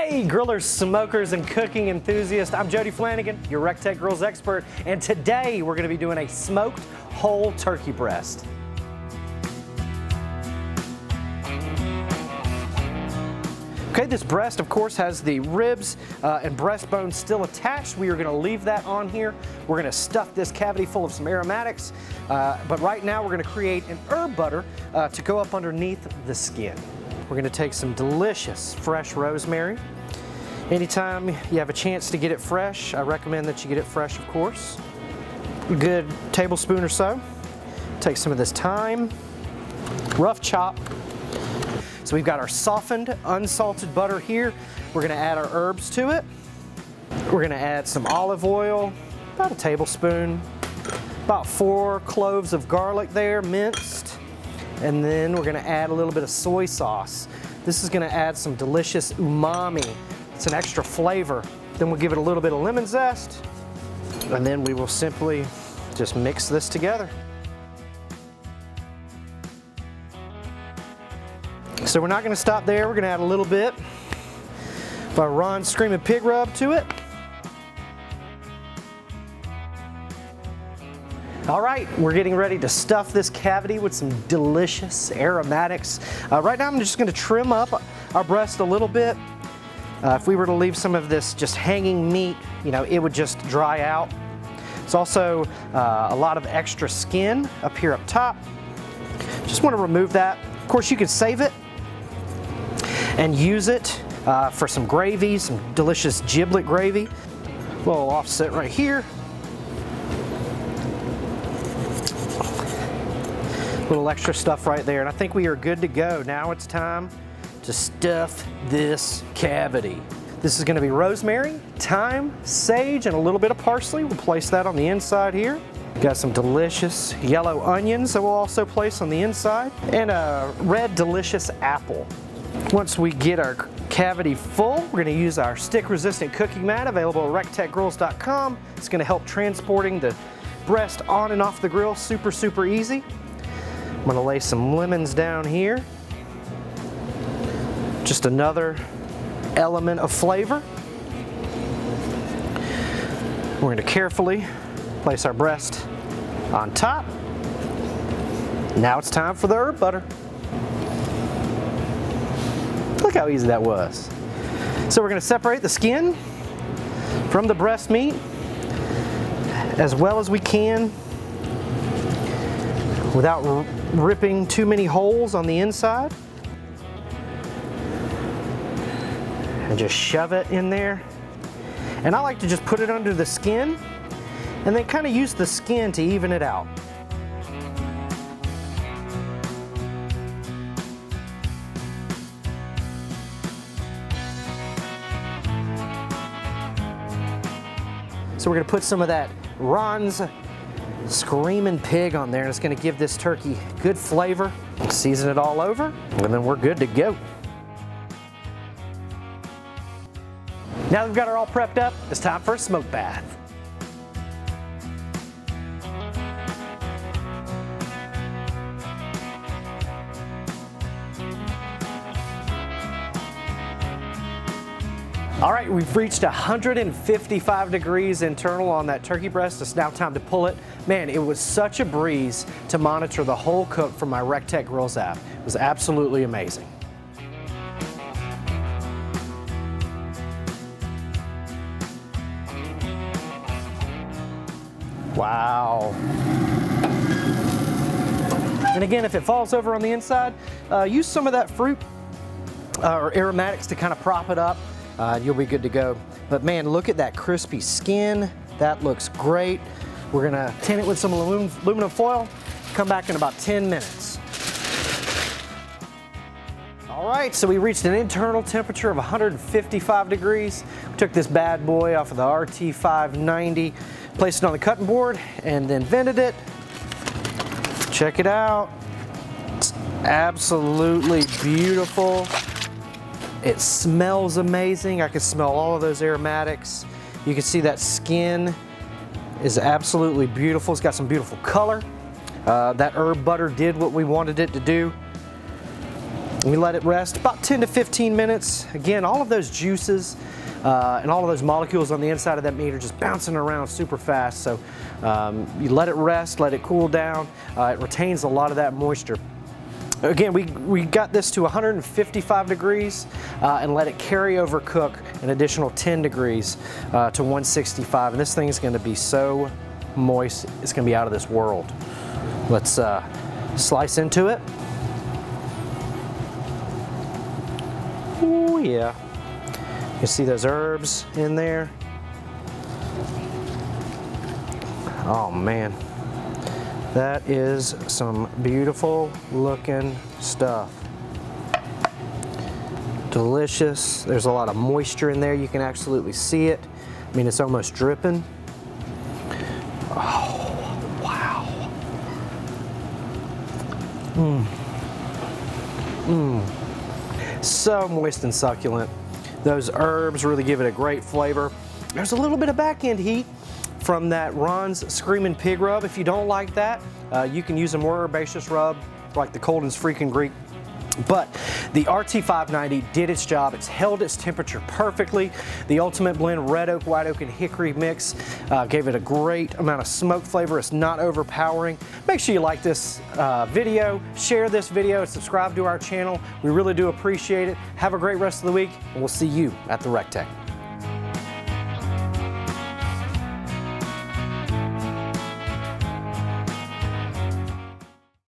Hey grillers, smokers, and cooking enthusiasts, I'm Jody Flanagan, your recteq grills expert, and today we're going to be doing a smoked whole turkey breast. Okay, this breast, of course, has the ribs and breastbone still attached. We are going to leave that on here. We're going to stuff this cavity full of some aromatics, but right now we're going to create an herb butter to go up underneath the skin. We're going to take some delicious fresh rosemary. Anytime you have a chance to get it fresh, I recommend that you get it fresh, of course. A good tablespoon or so. Take some of this thyme, rough chop. So we've got our softened, unsalted butter here. We're going to add our herbs to it. We're going to add some olive oil, about a tablespoon, about 4 cloves of garlic there, minced. And then we're going to add a little bit of soy sauce. This is going to add some delicious umami. It's an extra flavor. Then we'll give it a little bit of lemon zest. And then we will simply just mix this together. So we're not going to stop there. We're going to add a little bit of our Ron Screaming Pig rub to it. All right, we're getting ready to stuff this cavity with some delicious aromatics. Right now I'm just going to trim up our breast a little bit. If we were to leave some of this just hanging meat, you know, it would just dry out. It's also a lot of extra skin up here up top. Just want to remove that. Of course, you could save it and use it for some gravy, some delicious giblet gravy. A little offset right here. Little extra stuff right there, and I think we are good to go. Now it's time to stuff this cavity. This is going to be rosemary, thyme, sage, and a little bit of parsley. We'll place that on the inside here. Got some delicious yellow onions that we'll also place on the inside, and a red delicious apple. Once we get our cavity full, we're going to use our stick-resistant cooking mat available at recteqgrills.com. It's going to help transporting the breast on and off the grill super, super easy. I'm going to lay some lemons down here. Just another element of flavor. We're going to carefully place our breast on top. Now it's time for the herb butter. Look how easy that was. So we're going to separate the skin from the breast meat as well as we can without ripping too many holes on the inside. And just shove it in there. And I like to just put it under the skin and then kind of use the skin to even it out. So we're going to put some of that Ron's Screaming Pig on there, and it's going to give this turkey good flavor. Season it all over, and then we're good to go. Now that we've got her all prepped up, it's time for a smoke bath. All right, we've reached 155 degrees internal on that turkey breast. It's now time to pull it. Man, it was such a breeze to monitor the whole cook from my recteq Grills app. It was absolutely amazing. Wow. And again, if it falls over on the inside, use some of that fruit or aromatics to kind of prop it up. You'll be good to go. But man, look at that crispy skin. That looks great. We're gonna tin it with some aluminum foil. Come back in about 10 minutes. All right, so we reached an internal temperature of 155 degrees. We took this bad boy off of the RT590, placed it on the cutting board, and then vented it. Check it out. It's absolutely beautiful. It smells amazing. I can smell all of those aromatics. You can see that skin is absolutely beautiful. It's got some beautiful color. That herb butter did what we wanted it to do. We let it rest about 10 to 15 minutes. Again, all of those juices and all of those molecules on the inside of that meat are just bouncing around super fast. So you let it rest, let it cool down. It retains a lot of that moisture. Again, we got this to 155 degrees and let it carry over cook an additional 10 degrees to 165. And this thing is going to be so moist, it's going to be out of this world. Let's slice into it. Oh yeah. You see those herbs in there? Oh man. That is some beautiful looking stuff. Delicious. There's a lot of moisture in there. You can absolutely see it. I mean, it's almost dripping. Oh, wow. So moist and succulent. Those herbs really give it a great flavor. There's a little bit of back end heat from that Ron's Screaming Pig rub. If you don't like that, you can use a more herbaceous rub like the Colden's Freaking Greek. But the RT590 did its job. It's held its temperature perfectly. The Ultimate Blend Red Oak, White Oak, and Hickory mix gave it a great amount of smoke flavor. It's not overpowering. Make sure you like this video, share this video, and subscribe to our channel. We really do appreciate it. Have a great rest of the week, and we'll see you at the recteq.